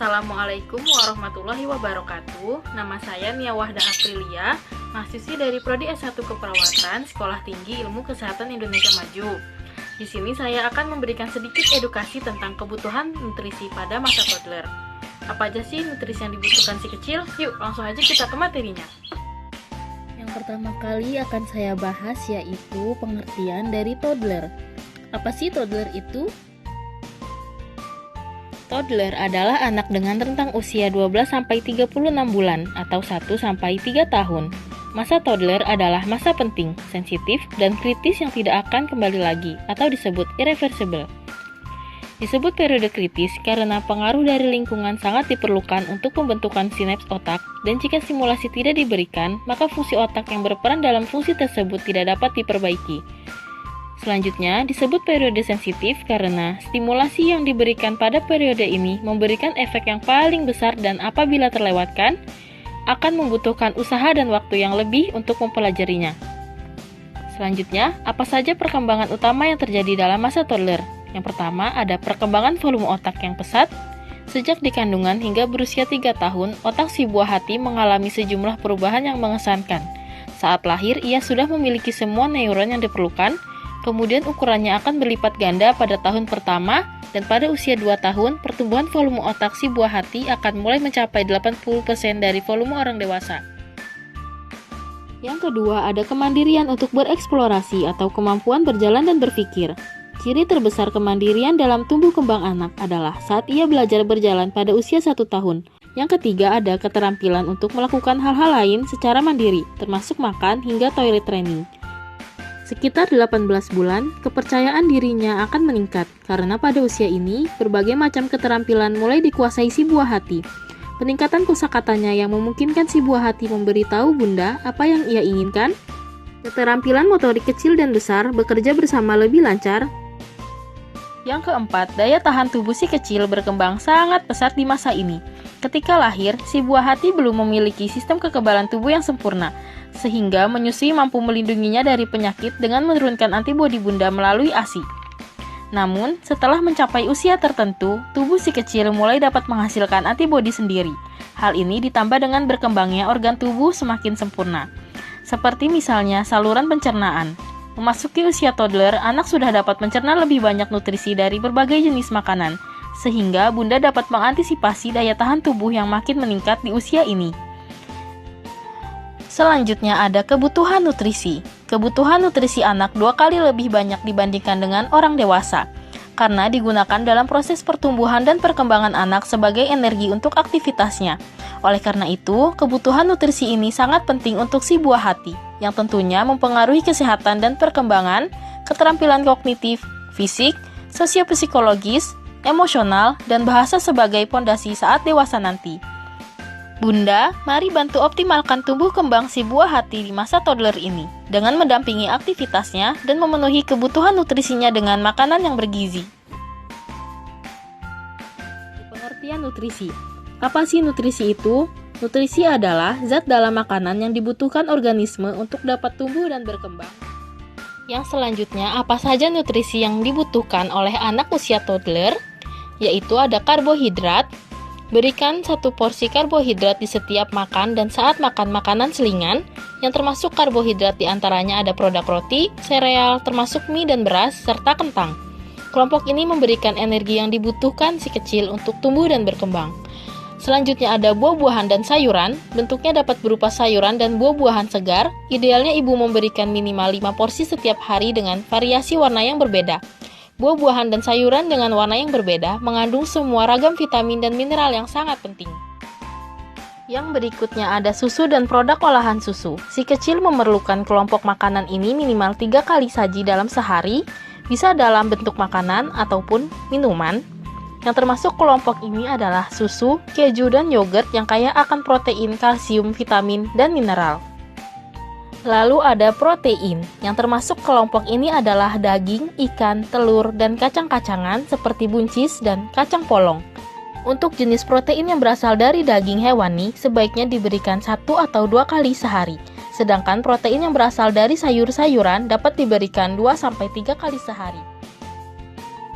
Assalamualaikum warahmatullahi wabarakatuh. Nama saya Nia Wahda Aprilia, mahasiswi dari Prodi S1 Keperawatan, Sekolah Tinggi Ilmu Kesehatan Indonesia Maju. Di sini saya akan memberikan sedikit edukasi tentang kebutuhan nutrisi pada masa toddler. Apa aja sih nutrisi yang dibutuhkan si kecil? Yuk, langsung aja kita ke materinya. Yang pertama kali akan saya bahas yaitu pengertian dari toddler. Apa sih toddler itu? Toddler adalah anak dengan rentang usia 12-36 bulan atau 1-3 tahun. Masa toddler adalah masa penting, sensitif, dan kritis yang tidak akan kembali lagi atau disebut irreversible. Disebut periode kritis karena pengaruh dari lingkungan sangat diperlukan untuk pembentukan sinaps otak, dan jika stimulasi tidak diberikan, maka fungsi otak yang berperan dalam fungsi tersebut tidak dapat diperbaiki. Selanjutnya, disebut periode sensitif karena stimulasi yang diberikan pada periode ini memberikan efek yang paling besar dan apabila terlewatkan, akan membutuhkan usaha dan waktu yang lebih untuk mempelajarinya. Selanjutnya, apa saja perkembangan utama yang terjadi dalam masa toddler? Yang pertama, ada perkembangan volume otak yang pesat. Sejak di kandungan hingga berusia 3 tahun, otak si buah hati mengalami sejumlah perubahan yang mengesankan. Saat lahir, ia sudah memiliki semua neuron yang diperlukan. Kemudian ukurannya akan berlipat ganda pada tahun pertama, dan pada usia 2 tahun, pertumbuhan volume otak si buah hati akan mulai mencapai 80% dari volume orang dewasa. Yang kedua, ada kemandirian untuk bereksplorasi atau kemampuan berjalan dan berpikir. Ciri terbesar kemandirian dalam tumbuh kembang anak adalah saat ia belajar berjalan pada usia 1 tahun. Yang ketiga, ada keterampilan untuk melakukan hal-hal lain secara mandiri, termasuk makan hingga toilet training. Sekitar 18 bulan, kepercayaan dirinya akan meningkat, karena pada usia ini, berbagai macam keterampilan mulai dikuasai si buah hati. Peningkatan kosakatanya yang memungkinkan si buah hati memberitahu bunda apa yang ia inginkan. Keterampilan motorik kecil dan besar bekerja bersama lebih lancar. Yang keempat, daya tahan tubuh si kecil berkembang sangat pesat di masa ini. Ketika lahir, si buah hati belum memiliki sistem kekebalan tubuh yang sempurna, sehingga menyusui mampu melindunginya dari penyakit dengan menurunkan antibodi bunda melalui ASI. Namun, setelah mencapai usia tertentu, tubuh si kecil mulai dapat menghasilkan antibodi sendiri. Hal ini ditambah dengan berkembangnya organ tubuh semakin sempurna, seperti misalnya saluran pencernaan. Memasuki usia toddler, anak sudah dapat mencerna lebih banyak nutrisi dari berbagai jenis makanan, sehingga bunda dapat mengantisipasi daya tahan tubuh yang makin meningkat di usia ini. Selanjutnya ada kebutuhan nutrisi. Kebutuhan nutrisi anak 2 kali lebih banyak dibandingkan dengan orang dewasa, karena digunakan dalam proses pertumbuhan dan perkembangan anak sebagai energi untuk aktivitasnya. Oleh karena itu, kebutuhan nutrisi ini sangat penting untuk si buah hati, yang tentunya mempengaruhi kesehatan dan perkembangan, keterampilan kognitif, fisik, sosiopsikologis, emosional, dan bahasa sebagai pondasi saat dewasa nanti. Bunda, mari bantu optimalkan tumbuh kembang si buah hati di masa toddler ini, dengan mendampingi aktivitasnya dan memenuhi kebutuhan nutrisinya dengan makanan yang bergizi. Pengertian nutrisi. Apa sih nutrisi itu? Nutrisi adalah zat dalam makanan yang dibutuhkan organisme untuk dapat tumbuh dan berkembang. Yang selanjutnya, apa saja nutrisi yang dibutuhkan oleh anak usia toddler? Yaitu ada karbohidrat. Berikan 1 porsi karbohidrat di setiap makan dan saat makan makanan selingan, yang termasuk karbohidrat diantaranya ada produk roti, sereal, termasuk mie dan beras, serta kentang. Kelompok ini memberikan energi yang dibutuhkan si kecil untuk tumbuh dan berkembang. Selanjutnya ada buah-buahan dan sayuran, bentuknya dapat berupa sayuran dan buah-buahan segar. Idealnya ibu memberikan minimal 5 porsi setiap hari dengan variasi warna yang berbeda. Buah-buahan dan sayuran dengan warna yang berbeda mengandung semua ragam vitamin dan mineral yang sangat penting. Yang berikutnya ada susu dan produk olahan susu. Si kecil memerlukan kelompok makanan ini minimal 3 kali saji dalam sehari, bisa dalam bentuk makanan ataupun minuman. Yang termasuk kelompok ini adalah susu, keju, dan yogurt yang kaya akan protein, kalsium, vitamin, dan mineral. Lalu ada protein, yang termasuk kelompok ini adalah daging, ikan, telur, dan kacang-kacangan seperti buncis dan kacang polong. Untuk jenis protein yang berasal dari daging hewani, sebaiknya diberikan 1 atau 2 kali sehari. Sedangkan protein yang berasal dari sayur-sayuran dapat diberikan 2-3 kali sehari.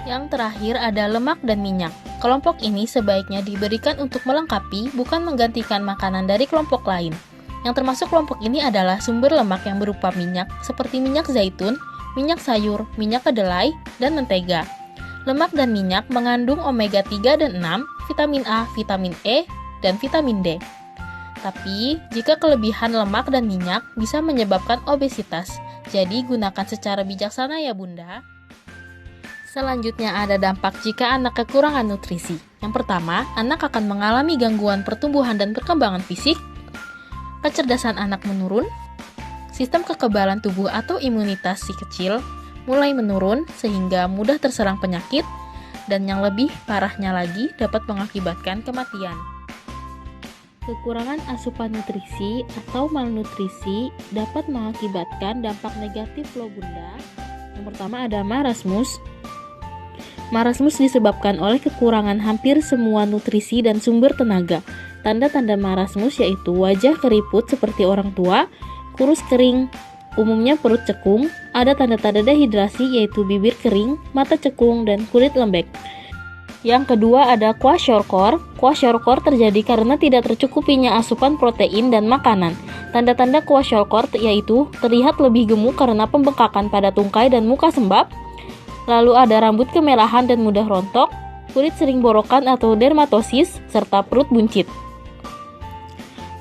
Yang terakhir ada lemak dan minyak. Kelompok ini sebaiknya diberikan untuk melengkapi, bukan menggantikan makanan dari kelompok lain. Yang termasuk kelompok ini adalah sumber lemak yang berupa minyak, seperti minyak zaitun, minyak sayur, minyak kedelai, dan mentega. Lemak dan minyak mengandung omega 3 dan 6, vitamin A, vitamin E, dan vitamin D. Tapi, jika kelebihan lemak dan minyak bisa menyebabkan obesitas, jadi gunakan secara bijaksana ya Bunda. Selanjutnya ada dampak jika anak kekurangan nutrisi. Yang pertama, anak akan mengalami gangguan pertumbuhan dan perkembangan fisik, kecerdasan anak menurun, sistem kekebalan tubuh atau imunitas si kecil mulai menurun sehingga mudah terserang penyakit, dan yang lebih parahnya lagi dapat mengakibatkan kematian. Kekurangan asupan nutrisi atau malnutrisi dapat mengakibatkan dampak negatif loh Bunda. Yang pertama ada marasmus. Marasmus disebabkan oleh kekurangan hampir semua nutrisi dan sumber tenaga. Tanda-tanda marasmus yaitu wajah keriput seperti orang tua, kurus kering, umumnya perut cekung, ada tanda-tanda dehidrasi yaitu bibir kering, mata cekung, dan kulit lembek. Yang kedua ada kwashiorkor. Kwashiorkor terjadi karena tidak tercukupinya asupan protein dan makanan. Tanda-tanda kwashiorkor yaitu terlihat lebih gemuk karena pembengkakan pada tungkai dan muka sembab. Lalu ada rambut kemerahan dan mudah rontok, kulit sering borokan atau dermatosis, serta perut buncit.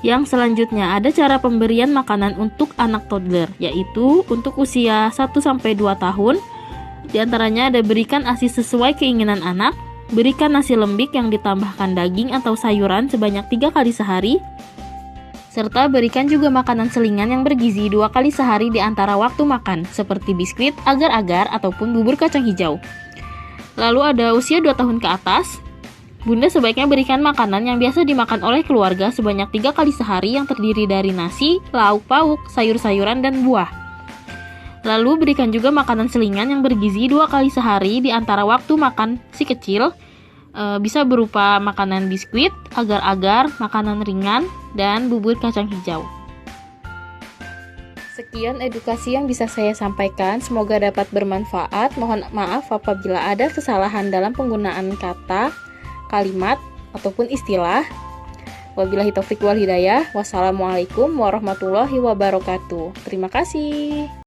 Yang selanjutnya ada cara pemberian makanan untuk anak toddler, yaitu untuk usia 1-2 tahun. Di antaranya ada berikan ASI sesuai keinginan anak, berikan nasi lembik yang ditambahkan daging atau sayuran sebanyak 3 kali sehari, serta berikan juga makanan selingan yang bergizi 2 kali sehari di antara waktu makan, seperti biskuit, agar-agar, ataupun bubur kacang hijau. Lalu ada usia 2 tahun ke atas, Bunda sebaiknya berikan makanan yang biasa dimakan oleh keluarga sebanyak 3 kali sehari yang terdiri dari nasi, lauk pauk, sayur-sayuran, dan buah. Lalu berikan juga makanan selingan yang bergizi 2 kali sehari di antara waktu makan si kecil, bisa berupa makanan biskuit, agar-agar, makanan ringan, dan bubur kacang hijau. Sekian edukasi yang bisa saya sampaikan, semoga dapat bermanfaat. Mohon maaf apabila ada kesalahan dalam penggunaan kata, kalimat, ataupun istilah. Wabillahi taufiq wal hidayah. Wassalamualaikum warahmatullahi wabarakatuh. Terima kasih.